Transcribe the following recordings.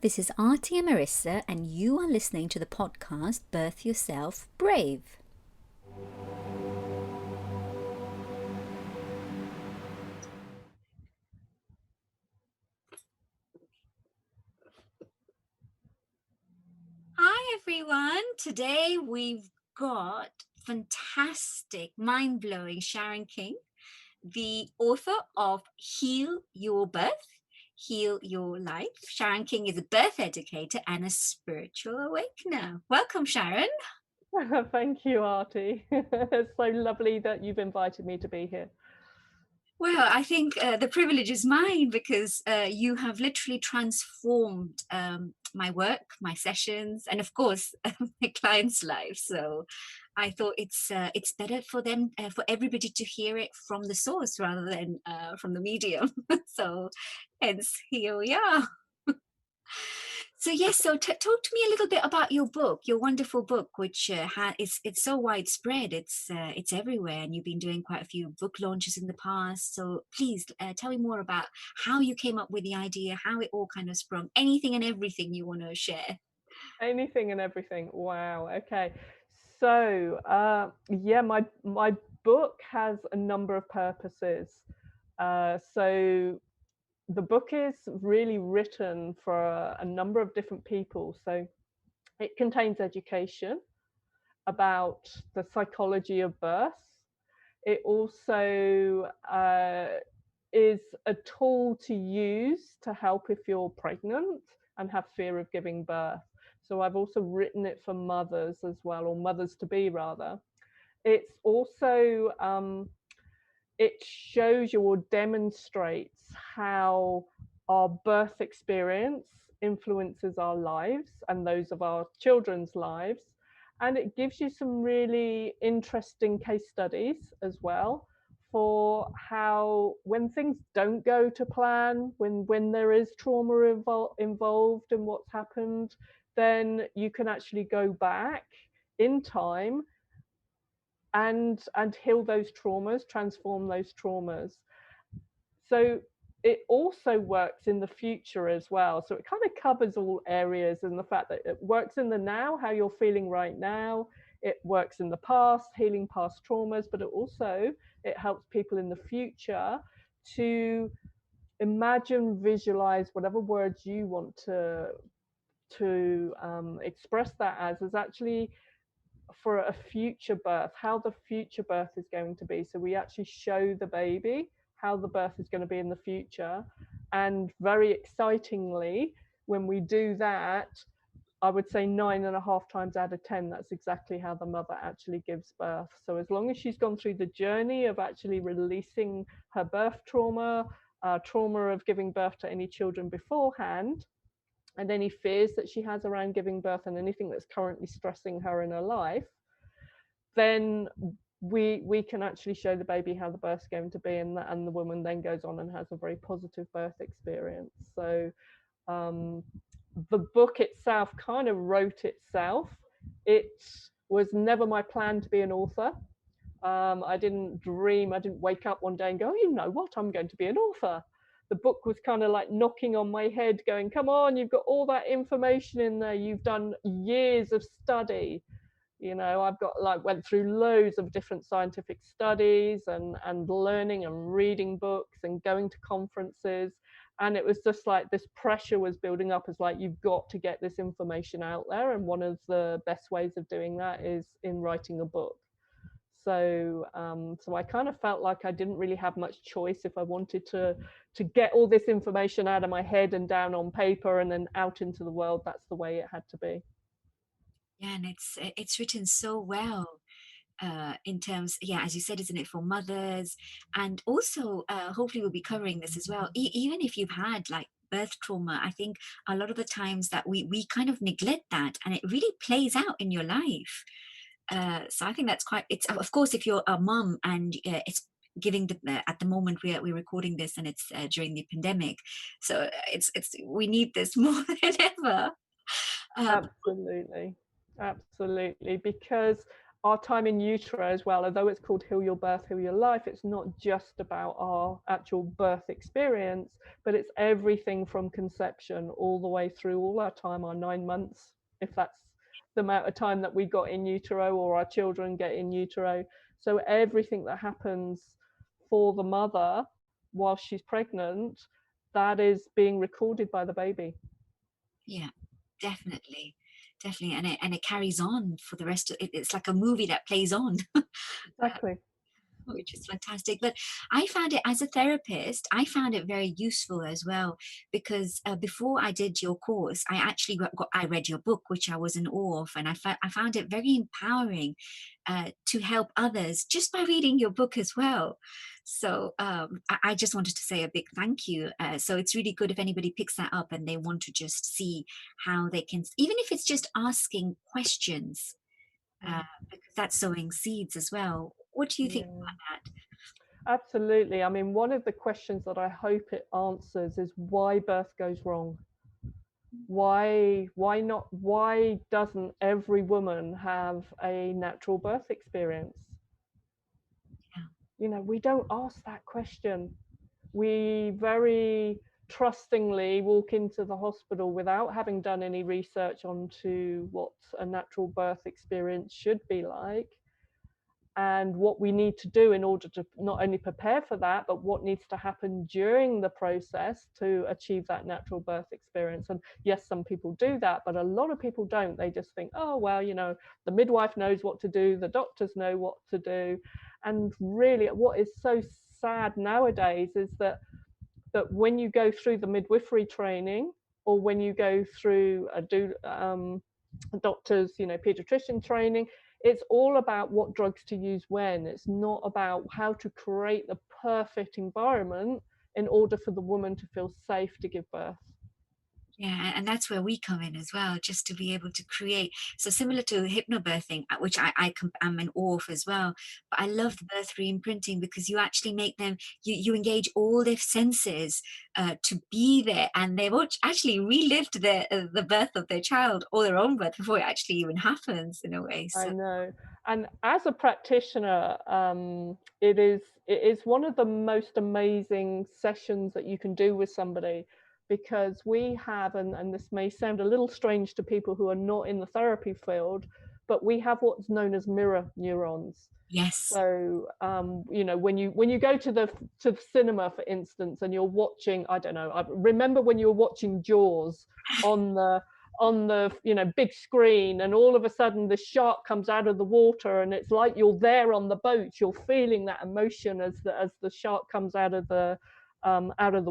this is Artie and Marissa, and you are listening to the podcast Birth Yourself Brave. Hi everyone, today we've got fantastic, mind-blowing Sharon King, the author of Heal Your Birth, Heal Your Life. Sharon King is a birth educator and a spiritual awakener. Welcome, Sharon. Thank you, Artie. It's so lovely that you've invited me to be here. Well, I think the privilege is mine because you have literally transformed my work, my sessions, and of course my clients' lives. So I thought it's better for them, for everybody to hear it from the source rather than from the medium. So hence here we are. So yes, so talk to me a little bit about your book, your wonderful book, which it's so widespread, it's everywhere, and you've been doing quite a few book launches in the past. So please tell me more about how you came up with the idea, how it all kind of sprung, anything and everything you want to share. Anything and everything. Wow. Okay. So, yeah, my book has a number of purposes. So the book is really written for a number of different people. So it contains education about the psychology of birth. It also is a tool to use to help if you're pregnant and have fear of giving birth. So I've also written it for mothers as well, or mothers to be rather. It's also, it shows you or demonstrates how our birth experience influences our lives and those of our children's lives. And it gives you some really interesting case studies as well for how when things don't go to plan, when there is trauma involved in what's happened, then you can actually go back in time and heal those traumas, transform those traumas. So it also works in the future as well. So it kind of covers all areas, and the fact that it works in the now, how you're feeling right now. It works in the past, healing past traumas, but it helps people in the future to imagine, visualize whatever words you want to express that as actually for a future birth, how the future birth is going to be. So we actually show the baby how the birth is going to be in the future. And very excitingly, when we do that, I would say 9.5 times out of 10, that's exactly how the mother actually gives birth. So as long as she's gone through the journey of actually releasing her birth trauma, trauma of giving birth to any children beforehand, and any fears that she has around giving birth and anything that's currently stressing her in her life, then we can actually show the baby how the birth's going to be, and the woman then goes on and has a very positive birth experience. So the book itself kind of wrote itself. It was never my plan to be an author. I didn't wake up one day and go, oh, you know what, I'm going to be an author. The book was kind of like knocking on my head going, come on, you've got all that information in there, you've done years of study. I've got went through loads of different scientific studies and learning and reading books and going to conferences. And it was just like this pressure was building up, as like, you've got to get this information out there. And one of the best ways of doing that is in writing a book. So I kind of felt like I didn't really have much choice if I wanted to get all this information out of my head and down on paper and then out into the world. That's the way it had to be. Yeah, and it's written so well. In terms, yeah, as you said, isn't it, for mothers, and also hopefully we'll be covering this as well. Even if you've had like birth trauma, I think a lot of the times that we kind of neglect that, and it really plays out in your life. So I think that's quite. It's of course if you're a mum and it's giving the at the moment we're recording this and it's during the pandemic, so it's we need this more than ever. Uh, Absolutely. Absolutely. Because our time in utero as well, although it's called Heal Your Birth, Heal Your Life, it's not just about our actual birth experience, but it's everything from conception all the way through all our time, our 9 months, if that's the amount of time that we got in utero or our children get in utero. So everything that happens for the mother while she's pregnant, that is being recorded by the baby. Yeah, definitely. Definitely. And it carries on for the rest of it. It's like a movie that plays on. Exactly. Which is fantastic. But I found it, as a therapist, I found it very useful as well, because before I did your course, I actually I read your book, which I was in awe of, and I found it very empowering to help others just by reading your book as well. So I just wanted to say a big thank you. So it's really good if anybody picks that up and they want to just see how they can, even if it's just asking questions, uh, Mm. because that's sowing seeds as well. What do you think Yeah. about that? Absolutely. I mean, one of the questions that I hope it answers is why birth goes wrong. Why not? Why doesn't every woman have a natural birth experience? Yeah. You know, we don't ask that question. We very trustingly walk into the hospital without having done any research onto what a natural birth experience should be like, and what we need to do in order to not only prepare for that, but what needs to happen during the process to achieve that natural birth experience. And yes, some people do that, but a lot of people don't. They just think, oh, well, you know, the midwife knows what to do, the doctors know what to do. And really, what is so sad nowadays is that when you go through the midwifery training, or when you go through a doctor's, you know, pediatrician training, it's all about what drugs to use when. It's not about how to create the perfect environment in order for the woman to feel safe to give birth. Yeah, and that's where we come in as well, just to be able to create. So similar to hypnobirthing, which I'm in awe of as well. But I love the birth re-imprinting, because you actually make them, you engage all their senses to be there, and they've actually relived the birth of their child, or their own birth, before it actually even happens in a way. I So know. And as a practitioner, it is one of the most amazing sessions that you can do with somebody, because we have, and this may sound a little strange to people who are not in the therapy field, but we have what's known as mirror neurons. yes, So you know, when you go to the cinema, for instance, and you're watching, I don't know, I remember when you were watching Jaws on the you know, big screen, and all of a sudden the shark comes out of the water, and it's like you're there on the boat, you're feeling that emotion as the shark comes out of the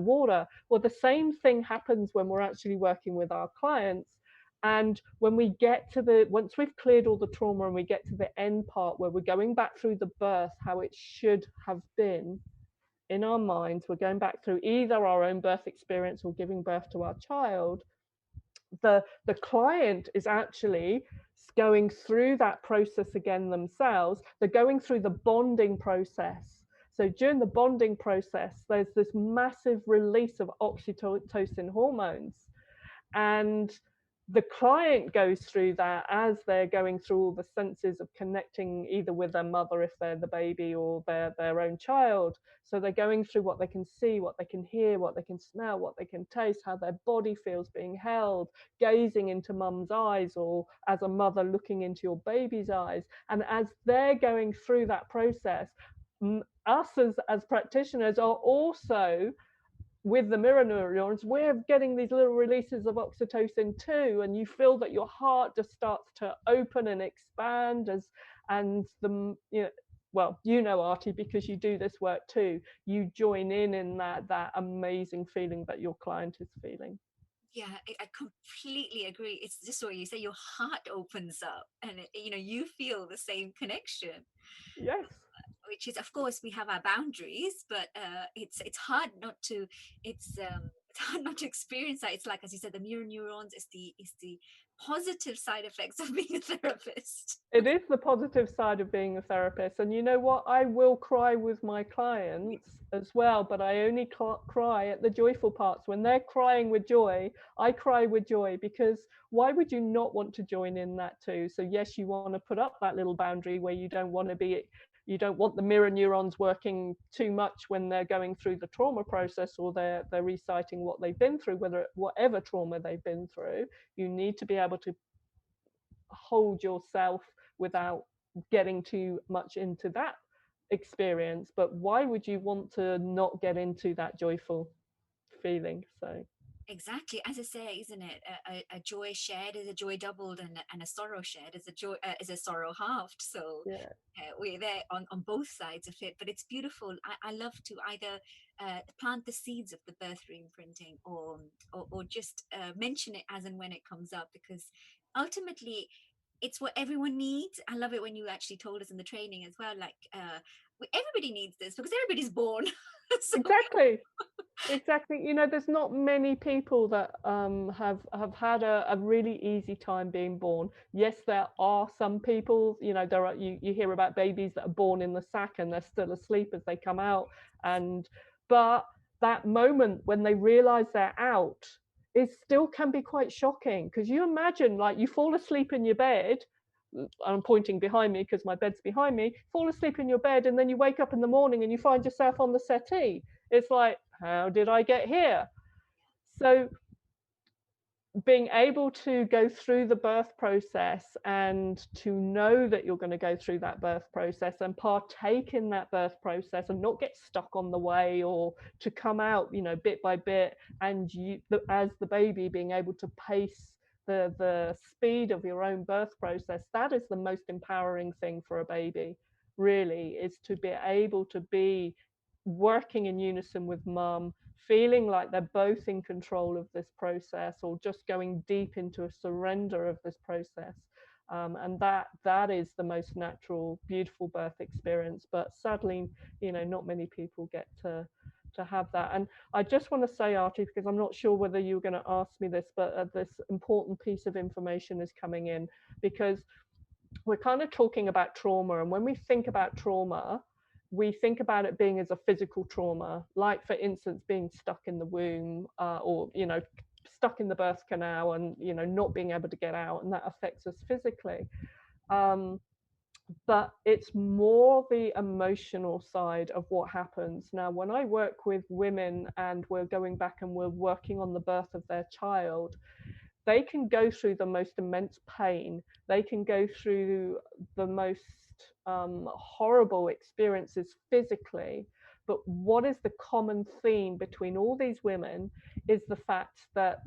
water. Well, the same thing happens when we're actually working with our clients. And when we get to once we've cleared all the trauma and we get to the end part where we're going back through the birth, how it should have been in our minds, we're going back through either our own birth experience or giving birth to our child. The client is actually going through that process again themselves. They're going through the bonding process. So during the bonding process, there's this massive release of oxytocin hormones, and the client goes through that as they're going through all the senses of connecting either with their mother if they're the baby, or their own child. So they're going through what they can see, what they can hear, what they can smell, what they can taste, how their body feels being held, gazing into mum's eyes, or as a mother looking into your baby's eyes. And as they're going through that process, us as practitioners are also, with the mirror neurons, we're getting these little releases of oxytocin too, and you feel that your heart just starts to open and expand and you know, well, you know, Artie, because you do this work too, you join in that amazing feeling that your client is feeling. yeah, I completely agree. It's just what you say, your heart opens up, and you feel the same connection. Yes. Which is, of course, we have our boundaries, but it's hard not to, it's hard not to experience that. It's like, as you said, the mirror neurons is the positive side effects of being a therapist. It is the positive side of being a therapist. And you know what? I will cry with my clients as well, but I only cry at the joyful parts. When they're crying with joy, I cry with joy, because why would you not want to join in that too? So yes, you want to put up that little boundary where you don't want to be, you don't want the mirror neurons working too much when they're going through the trauma process, or they're reciting what they've been through, whatever trauma they've been through. You need to be able to hold yourself without getting too much into that experience. But why would you want to not get into that joyful feeling? So Exactly, as I say, isn't it? A joy shared is a joy doubled, and a sorrow shared is a joy is a sorrow halved. So yeah. we're there on both sides of it. But it's beautiful. I love to either plant the seeds of the birth reimprinting, or just mention it as and when it comes up, because ultimately it's what everyone needs. I love it when you actually told us in the training as well, like everybody needs this because everybody's born. So Exactly. Exactly. You know, there's not many people that have had a really easy time being born. Yes, there are some people, you know, you hear about babies that are born in the sack and they're still asleep as they come out. And but that moment when they realize they're out, it still can be quite shocking, because you imagine, like, you fall asleep in your bed. I'm pointing behind me because my bed's behind me. Fall asleep in your bed, and then you wake up in the morning and you find yourself on the settee. It's like, how did I get here? So being able to go through the birth process, and to know that you're going to go through that birth process and partake in that birth process, and not get stuck on the way, or to come out, you know, bit by bit, and as the baby, being able to pace the speed of your own birth process, that is the most empowering thing for a baby, really, is to be able to be working in unison with mum, feeling like they're both in control of this process, or just going deep into a surrender of this process. And that is the most natural, beautiful birth experience. But sadly, you know, not many people get to have that. And I just want to say, Artie, because I'm not sure whether you were going to ask me this, but this important piece of information is coming in, because we're kind of talking about trauma. And when we think about trauma, we think about it being as a physical trauma, like, for instance, being stuck in the womb, or, you know, stuck in the birth canal, and, you know, not being able to get out, and that affects us physically. Um, but it's more the emotional side of what happens. Now, when I work with women and we're going back and we're working on the birth of their child, they can go through the most immense pain. They can go through the most horrible experiences physically. But what is the common theme between all these women is the fact that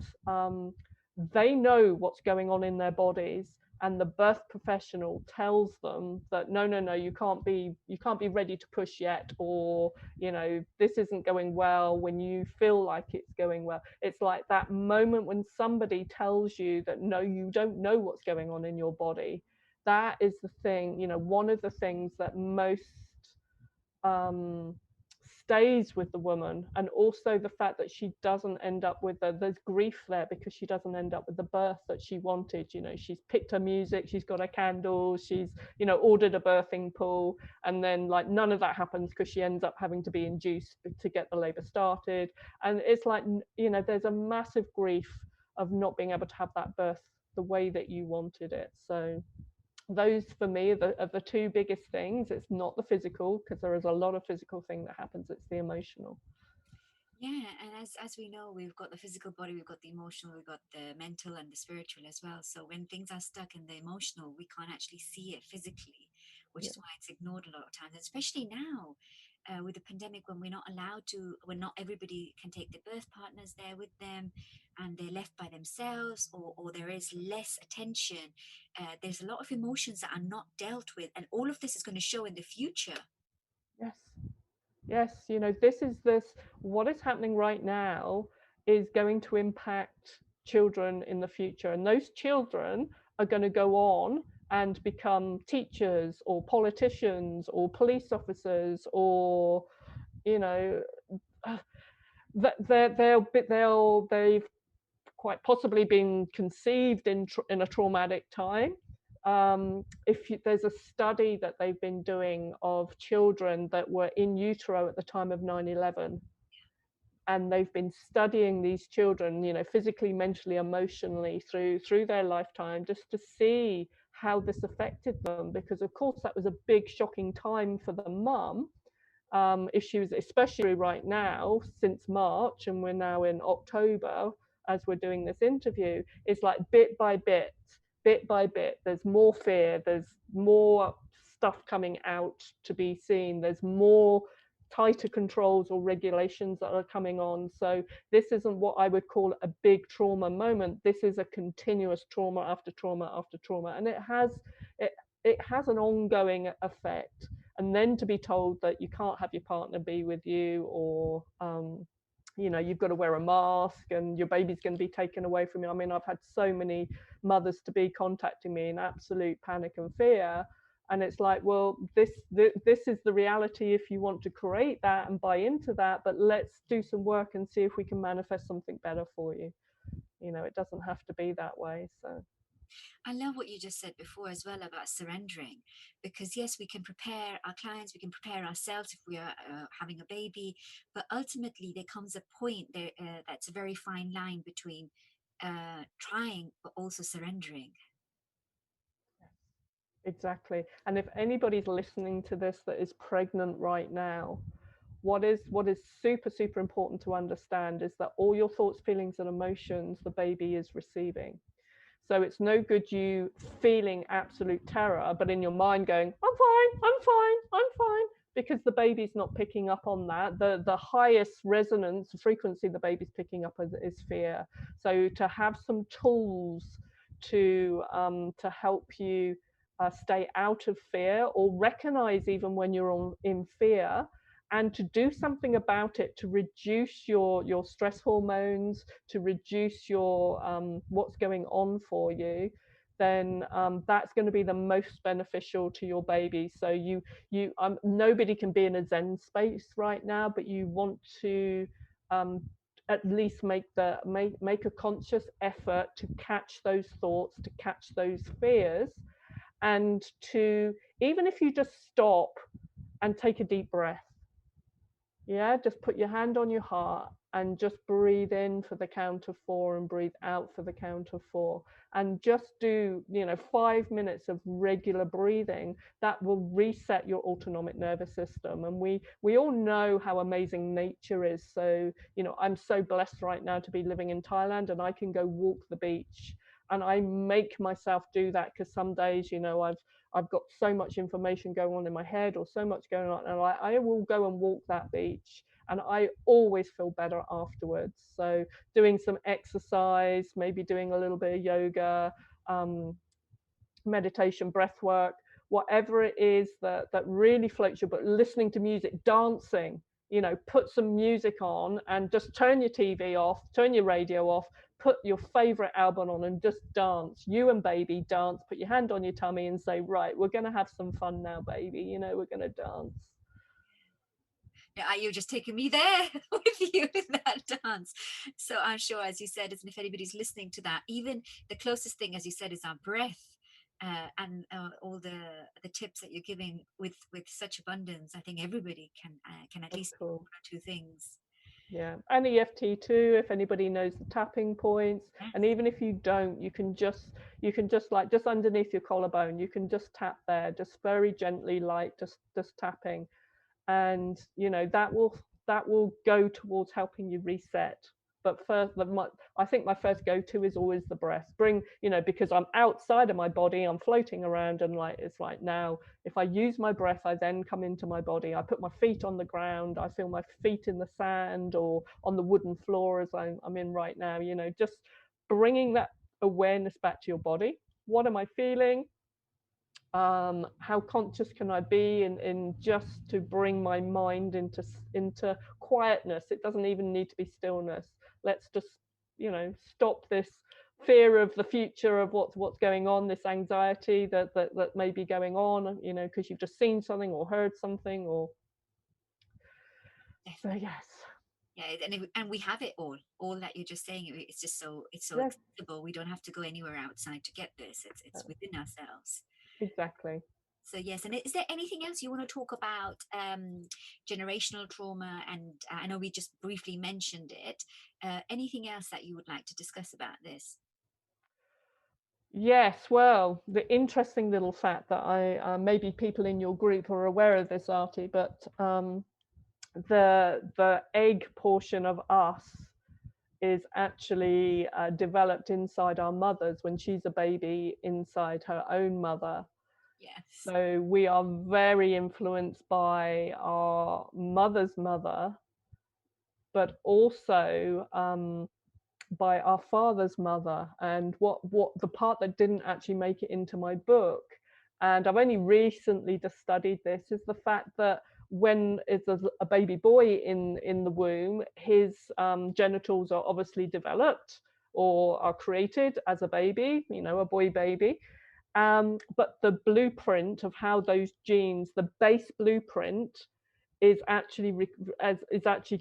they know what's going on in their bodies, and the birth professional tells them that no, no, no, you can't be ready to push yet, or, you know, this isn't going well, when you feel like it's going well. It's like that moment when somebody tells you that no, you don't know what's going on in your body. That is the thing, you know, one of the things that most um, stays with the woman. And also the fact that she doesn't end up with there's grief there, because she doesn't end up with the birth that she wanted. You know, she's picked her music, she's got her candles, she's, you know, ordered a birthing pool, and then, like, none of that happens, because she ends up having to be induced to get the labor started. And it's like, you know, there's a massive grief of not being able to have that birth the way that you wanted it. So those, for me, are the two biggest things. It's not the physical, because there is a lot of physical thing that happens. It's the emotional. yeah, and as we know, we've got the physical body, we've got the emotional, we've got the mental and the spiritual as well. So when things are stuck in the emotional, we can't actually see it physically, which Yeah. is why it's ignored a lot of times, especially now. With the pandemic, when we're not allowed to, when not everybody can take their birth partners there with them, and they're left by themselves, or there is less attention, there's a lot of emotions that are not dealt with, and all of this is going to show in the future. Yes. Yes. You know, this what is happening right now is going to impact children in the future, and those children are going to go on and become teachers, or politicians, or police officers, or, you know, they've quite possibly been conceived in a traumatic time. There's a study that they've been doing of children that were in utero at the time of 9/11, and they've been studying these children, physically, mentally, emotionally through their lifetime, just to see how this affected them, because of course that was a big shocking time for the mum. Issues, especially right now, since March, and we're now in October as we're doing this interview, is like bit by bit, there's more fear, there's more stuff coming out to be seen, there's more tighter controls or regulations that are coming on. So this isn't what I would call a big trauma moment. This is a continuous trauma after trauma after trauma, and it has an ongoing effect. And then to be told that you can't have your partner be with you, or you've got to wear a mask and your baby's going to be taken away from you. I mean, I've had so many mothers to be contacting me in absolute panic and fear, and it's like, well, this is the reality if you want to create that and buy into that, but let's do some work and see if we can manifest something better for you. It doesn't have to be that way. So I love what you just said before as well about surrendering, because yes, we can prepare our clients, we can prepare ourselves if we are having a baby, but ultimately there comes a point there that's a very fine line between trying but also surrendering. exactly. And if anybody's listening to this that is pregnant right now, what is super, super important to understand is that all your thoughts, feelings, and emotions the baby is receiving. So it's no good you feeling absolute terror, but in your mind going, I'm fine, I'm fine, I'm fine, because the baby's not picking up on that. The highest resonance frequency the baby's picking up is fear. So to have some tools to help you stay out of fear, or recognize even when you're in fear, and to do something about it to reduce your stress hormones, to reduce your what's going on for you, then that's going to be the most beneficial to your baby. So nobody can be in a Zen space right now, but you want to at least make a conscious effort to catch those thoughts, to catch those fears, and to, even if you just stop and take a deep breath. Yeah, just put your hand on your heart and just breathe in for the count of 4 and breathe out for the count of 4. And just do, 5 minutes of regular breathing. That will reset your autonomic nervous system. And we all know how amazing nature is. So, I'm so blessed right now to be living in Thailand, and I can go walk the beach. And I make myself do that, because some days, I've got so much information going on in my head, or so much going on, and I will go and walk that beach, and I always feel better afterwards. So doing some exercise, maybe doing a little bit of yoga, meditation, breath work, whatever it is that really floats you, but listening to music, dancing, put some music on and just turn your TV off, turn your radio off, put your favorite album on and just dance. You and baby dance, put your hand on your tummy and say, right, we're going to have some fun now, baby. We're going to dance. Yeah, you're just taking me there with you in that dance. So I'm sure, as you said, if anybody's listening to that, even the closest thing, as you said, is our breath. And all the tips that you're giving with such abundance, I think everybody can at Of least do course. 1 or 2 things. Yeah, and EFT too, if anybody knows the tapping points. Yes. And even if you don't, you can just like, just underneath your collarbone, you can just tap there, just very gently, like just tapping. And that will go towards helping you reset. But first, I think my first go-to is always the breath. Because I'm outside of my body, I'm floating around, and it's like, now if I use my breath, I then come into my body. I put my feet on the ground, I feel my feet in the sand or on the wooden floor as I'm in right now. Just bringing that awareness back to your body. What am I feeling? How conscious can I be in just to bring my mind into quietness? It doesn't even need to be stillness. Let's just stop this fear of the future, of what's going on, this anxiety that may be going on, because you've just seen something or heard something, or so. Yes. Yeah, and we have it all that you're just saying. It's just so, it's so Yes, accessible. We don't have to go anywhere outside to get this. It's within ourselves. exactly. So yes, and is there anything else you want to talk about, generational trauma? And I know we just briefly mentioned it. Anything else that you would like to discuss about this? Yes, well, the interesting little fact that maybe people in your group are aware of this, Artie, but the egg portion of us is actually developed inside our mothers when she's a baby inside her own mother. Yes. So we are very influenced by our mother's mother, but also by our father's mother. And what the part that didn't actually make it into my book, and I've only recently just studied this, is the fact that when it's a baby boy in the womb, his genitals are obviously developed or are created as a baby, you know, a boy baby. But the blueprint of how those genes, the base blueprint, is actually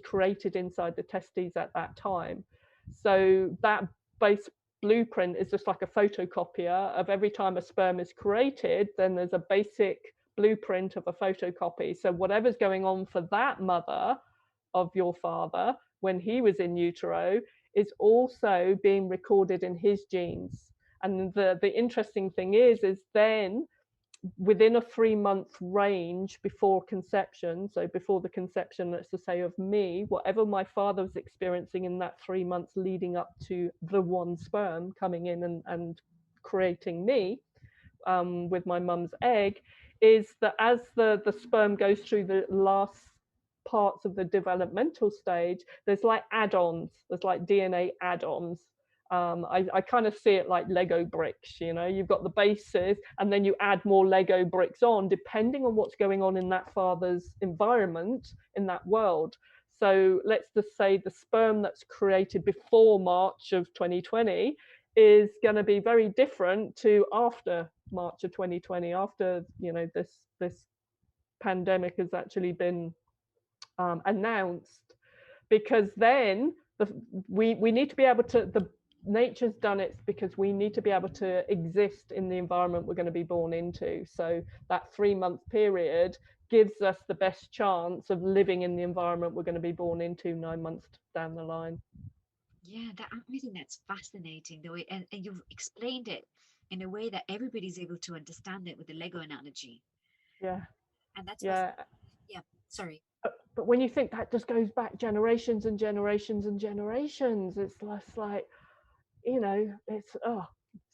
created inside the testes at that time. So that base blueprint is just like a photocopier of every time a sperm is created, then there's a basic blueprint of a photocopy. So whatever's going on for that mother of your father when he was in utero is also being recorded in his genes. And the interesting thing is then within a 3 month range before conception, so before the conception, let's just say, of me, whatever my father was experiencing in that 3 months leading up to the one sperm coming in and creating me, with my mum's egg, is that as the sperm goes through the last parts of the developmental stage, there's like add-ons, there's like DNA add-ons. I kind of see it like Lego bricks, you know, you've got the bases and then you add more Lego bricks on depending on what's going on in that father's environment in that world. So let's just say the sperm that's created before March of 2020 is going to be very different to after March of 2020, after, you know, this pandemic has actually been announced, because then we need to be able to, the nature's done it because we need to be able to exist in the environment we're going to be born into. So that 3 month period gives us the best chance of living in the environment we're going to be born into 9 months down the line. Yeah, I think that's fascinating the way, and you've explained it in a way that everybody's able to understand it with the Lego analogy. Yeah, And that's yeah. yeah, sorry. But when you think that just goes back generations and generations and generations, it's less like, you know, it's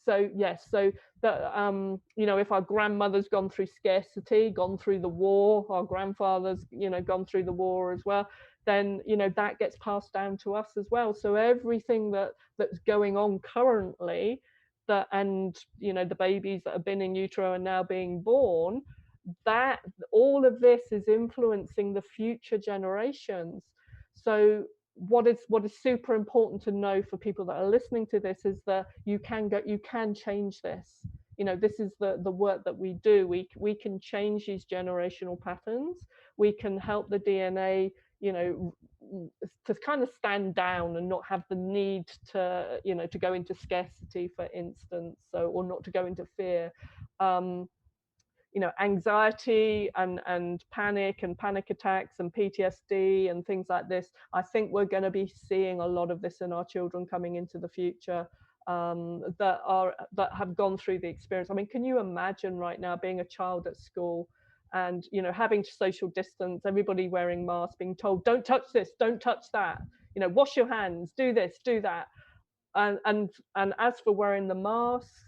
so yes, so that you know, if our grandmother's gone through scarcity, gone through the war, our grandfather's, you know, gone through the war as well, then, you know, that gets passed down to us as well. So everything that's going on currently, that, and you know, the babies that have been in utero and now being born, that all of this is influencing the future generations. So what is super important to know for people that are listening to this is that you can change this. You know, this is the work that we do. We can change these generational patterns. We can help the DNA, you know, to kind of stand down and not have the need to, you know, to go into scarcity, for instance, so, or not to go into fear. You know, anxiety and panic attacks and PTSD and things like this. I think we're going to be seeing a lot of this in our children coming into the future, that have gone through the experience. I mean, can you imagine right now being a child at school and, you know, having to social distance, everybody wearing masks, being told, don't touch this, don't touch that, you know, wash your hands, do this, do that. And as for wearing the masks,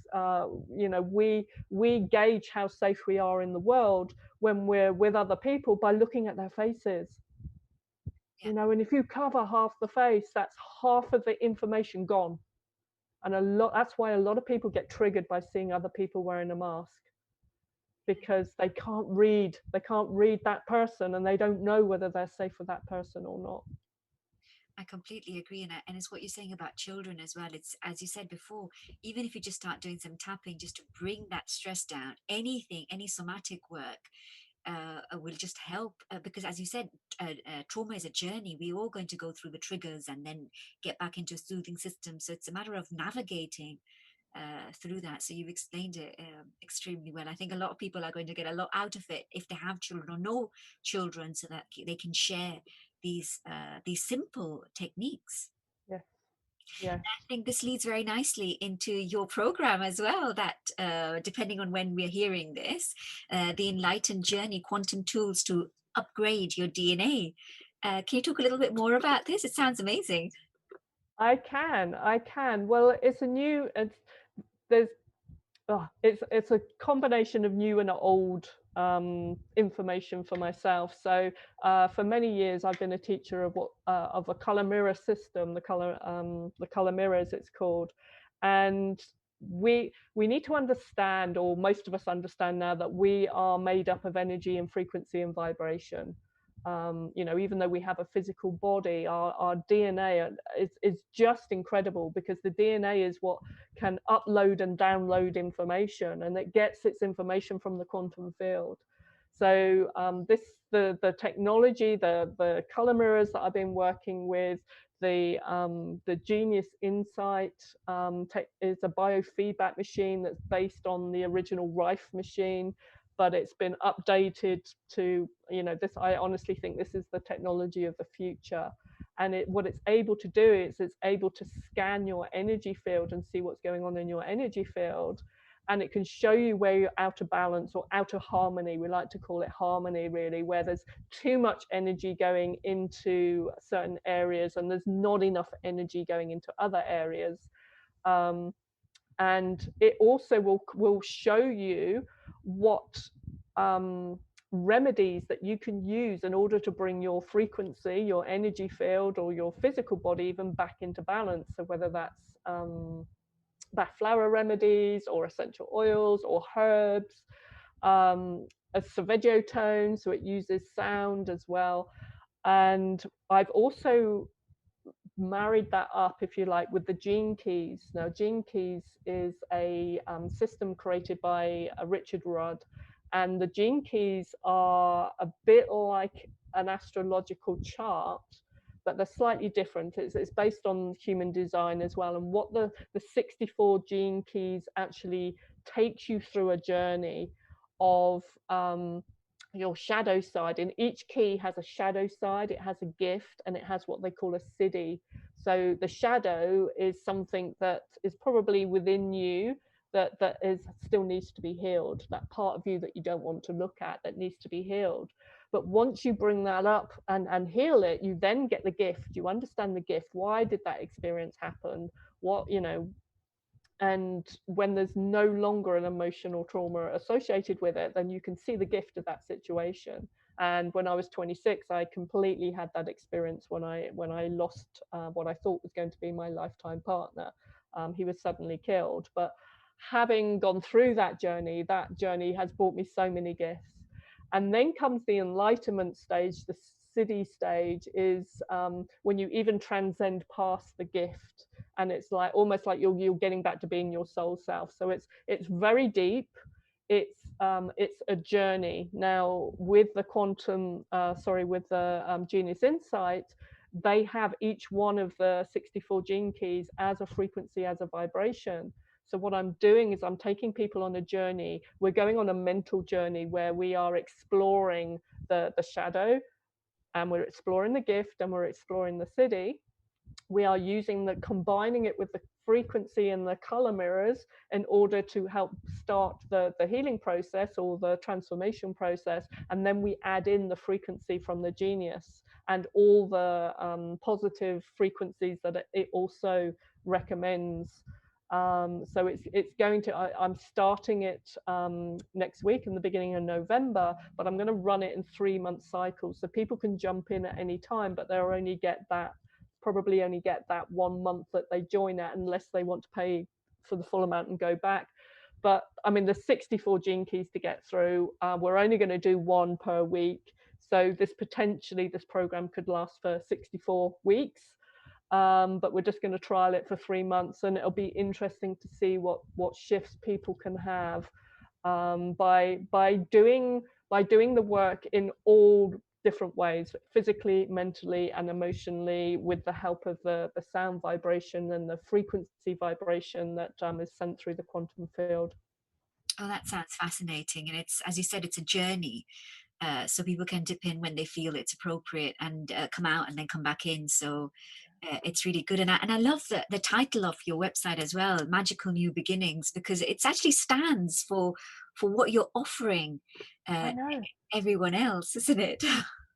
you know, we gauge how safe we are in the world when we're with other people by looking at their faces. Yeah, You know, and if you cover half the face, that's half of the information gone. And that's why a lot of people get triggered by seeing other people wearing a mask, because they can't read that person and they don't know whether they're safe with that person or not. I completely agree. And it's what you're saying about children as well. It's, as you said before, even if you just start doing some tapping just to bring that stress down, anything, any somatic work, will just help, because as you said, trauma is a journey. We're all going to go through the triggers and then get back into a soothing system. So it's a matter of navigating through that. So you've explained it extremely well. I think a lot of people are going to get a lot out of it if they have children or know children, so that they can share these simple techniques. Yes. Yes. I think this leads very nicely into your program as well, that depending on when we're hearing this, the Enlightened Journey, Quantum Tools to Upgrade Your DNA. Can you talk a little bit more about this? It sounds amazing. I can. Well, there's it's a combination of new and old information for myself. So for many years, I've been a teacher of a color mirror system, the color mirrors it's called, and we need to understand, or most of us understand now, that we are made up of energy and frequency and vibration. Even though we have a physical body, our DNA is just incredible, because the DNA is what can upload and download information, and it gets its information from the quantum field. So the technology, the color mirrors that I've been working with, the Genius Insight is a biofeedback machine that's based on the original Rife machine, but it's been updated to, this, I honestly think this is the technology of the future. And what it's able to do is it's able to scan your energy field and see what's going on in your energy field. And it can show you where you're out of balance or out of harmony. We like to call it harmony, really, where there's too much energy going into certain areas and there's not enough energy going into other areas. And it also will show you what remedies that you can use in order to bring your frequency, your energy field, or your physical body even back into balance. So whether that's flower remedies or essential oils or herbs, a Cervegiotone, so it uses sound as well. And I've also married that up, if you like, with the Gene Keys. Now, Gene Keys is a system created by Richard Rudd, and the Gene Keys are a bit like an astrological chart, but they're slightly different. It's based on human design as well. And what the 64 Gene Keys actually takes you through a journey of your shadow side, and each key has a shadow side, it has a gift, and it has what they call a siddhi. So the shadow is something that is probably within you that is still needs to be healed, that part of you that you don't want to look at, that needs to be healed. But once you bring that up and heal it, you then get the gift. You understand the gift. Why did that experience happen? What, and when there's no longer an emotional trauma associated with it, then you can see the gift of that situation. And when I was 26, I completely had that experience when I lost what I thought was going to be my lifetime partner. He was suddenly killed. But having gone through that journey has brought me so many gifts. And then comes the enlightenment stage. The siddhi stage is when you even transcend past the gift, and it's like almost like you're getting back to being your soul self. So it's very deep. It's a journey. Now with the with the Genius Insight, they have each one of the 64 gene keys as a frequency, as a vibration. So what I'm doing is I'm taking people on a journey. We're going on a mental journey where we are exploring the shadow, and we're exploring the gift, and we're exploring the siddhi. We are combining it with the frequency and the color mirrors in order to help start the healing process or the transformation process. And then we add in the frequency from the genius and all the positive frequencies that it also recommends. So it's going to, I'm starting it next week in the beginning of November, but I'm going to run it in 3-month cycles, so people can jump in at any time, but they'll probably only get that 1 month that they join at, unless they want to pay for the full amount and go back. But I mean, there's 64 gene keys to get through. We're only going to do one per week, so this program could last for 64 weeks. But we're just going to trial it for 3 months, and it'll be interesting to see what shifts people can have by doing by doing the work in all different ways, physically, mentally, and emotionally, with the help of the sound vibration and the frequency vibration that is sent through the quantum field. Oh, that sounds fascinating. And it's, as you said, it's a journey. So people can dip in when they feel it's appropriate and come out and then come back in. So it's really good. And I love the title of your website as well, Magical New Beginnings, because it actually stands for what you're offering I uh, know. everyone else, isn't it?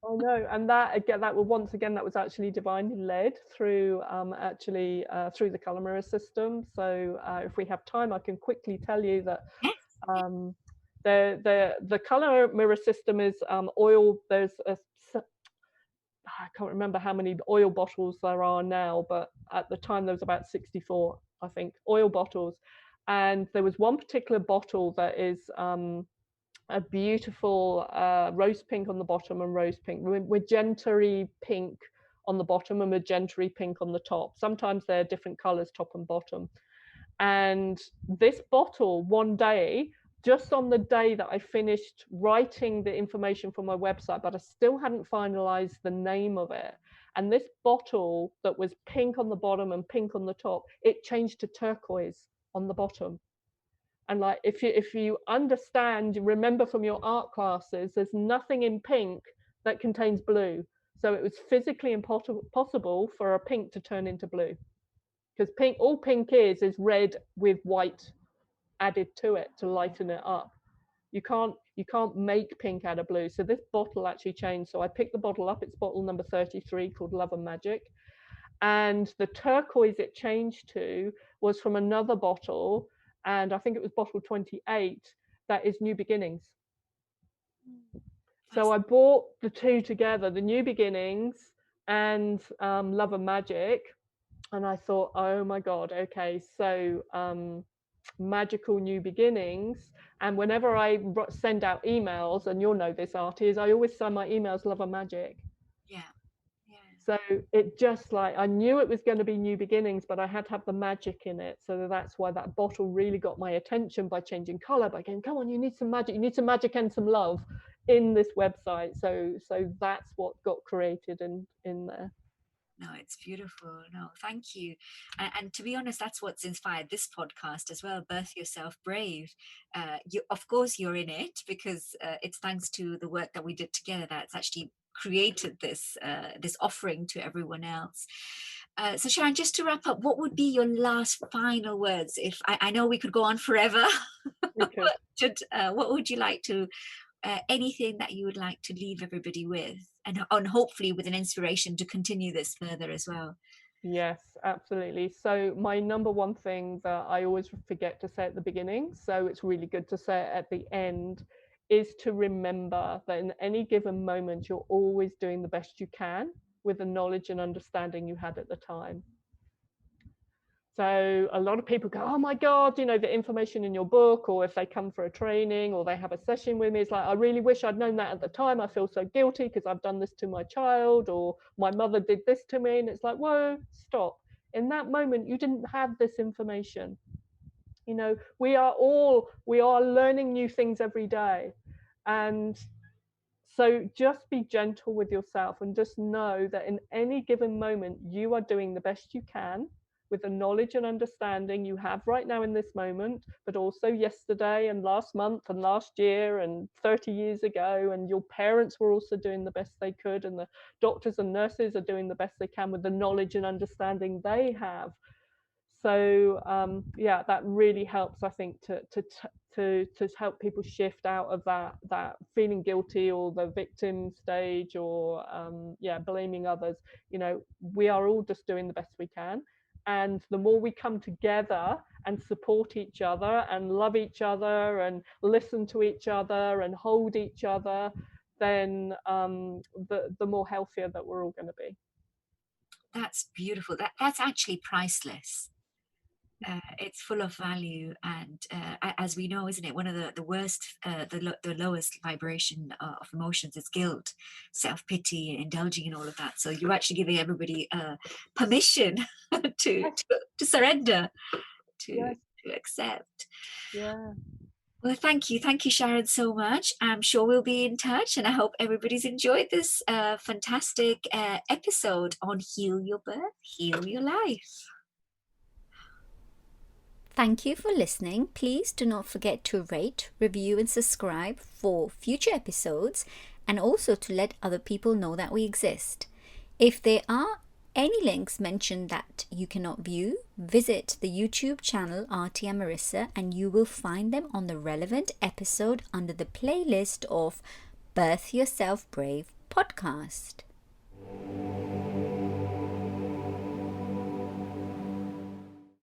I know, and that again, that was once again, that was actually divinely led through through the color mirror system. So if we have time, I can quickly tell you that Yes. um, the color mirror system is oil. There's I can't remember how many oil bottles there are now, but at the time there was about 64, I think, oil bottles, and there was one particular bottle that is a beautiful rose pink on the bottom and rose pink, magenta pink on the bottom and magenta pink on the top. Sometimes they're different colors, top and bottom. And this bottle, one day, just on the day that I finished writing the information for my website, but I still hadn't finalized the name of it. And this bottle that was pink on the bottom and pink on the top, it changed to turquoise on the bottom. And like if you understand, remember from your art classes, there's nothing in pink that contains blue. So it was physically impossible for a pink to turn into blue, because pink, all pink is red with white added to it to lighten it up. You can't make pink out of blue. So this bottle actually changed. So I picked the bottle up. It's bottle number 33, called Love and Magic. And the turquoise it changed to was from another bottle, and I think it was bottle 28, that is New Beginnings. So I bought the two together, the New Beginnings and Love and Magic, and I thought, oh my God, okay, so magical new beginnings. And whenever I send out emails, and you'll know this, Artie, is I always send my emails Love and Magic. Yeah. Yeah. So it just, like, I knew it was going to be new beginnings, but I had to have the magic in it. So that's why that bottle really got my attention, by changing color, by going, come on, you need some magic, and some love in this website. So that's what got created in there. No, it's beautiful. No, thank you. And to be honest, that's what's inspired this podcast as well. Birth Yourself Brave. You, of course, you're in it because it's thanks to the work that we did together that's actually created this offering to everyone else. So Sharon, just to wrap up, what would be your last final words? If I know we could go on forever, We could. what would you like to anything that you would like to leave everybody with, and hopefully with an inspiration to continue this further as well? Yes, absolutely. So my number one thing that I always forget to say at the beginning, so it's really good to say it at the end, is to remember that in any given moment, you're always doing the best you can with the knowledge and understanding you had at the time. So a lot of people go, oh my God, the information in your book, or if they come for a training or they have a session with me, it's like, I really wish I'd known that at the time. I feel so guilty because I've done this to my child, or my mother did this to me. And it's like, whoa, stop. In that moment, you didn't have this information. We are learning new things every day. And so just be gentle with yourself, and just know that in any given moment, you are doing the best you can with the knowledge and understanding you have right now in this moment, but also yesterday and last month and last year and 30 years ago. And your parents were also doing the best they could, and the doctors and nurses are doing the best they can with the knowledge and understanding they have. So yeah, that really helps, I think, to help people shift out of that feeling guilty or the victim stage, or yeah, blaming others. We are all just doing the best we can, and the more we come together and support each other and love each other and listen to each other and hold each other, then the more healthier that we're all going to be. That's beautiful. That's actually priceless. It's full of value, and as we know, isn't it, one of the worst, the lowest vibration of emotions is guilt, self-pity, indulging in all of that. So you're actually giving everybody permission to, Yes, to to surrender, to yes, to accept. yeah. Well, thank you, Sharon, so much. I'm sure we'll be in touch, and I hope everybody's enjoyed this fantastic episode on Heal Your Birth, Heal Your Life. Thank you for listening. Please do not forget to rate, review, and subscribe for future episodes, and also to let other people know that we exist. If there are any links mentioned that you cannot view, visit the YouTube channel RT Marissa and you will find them on the relevant episode under the playlist of Birth Yourself Brave podcast.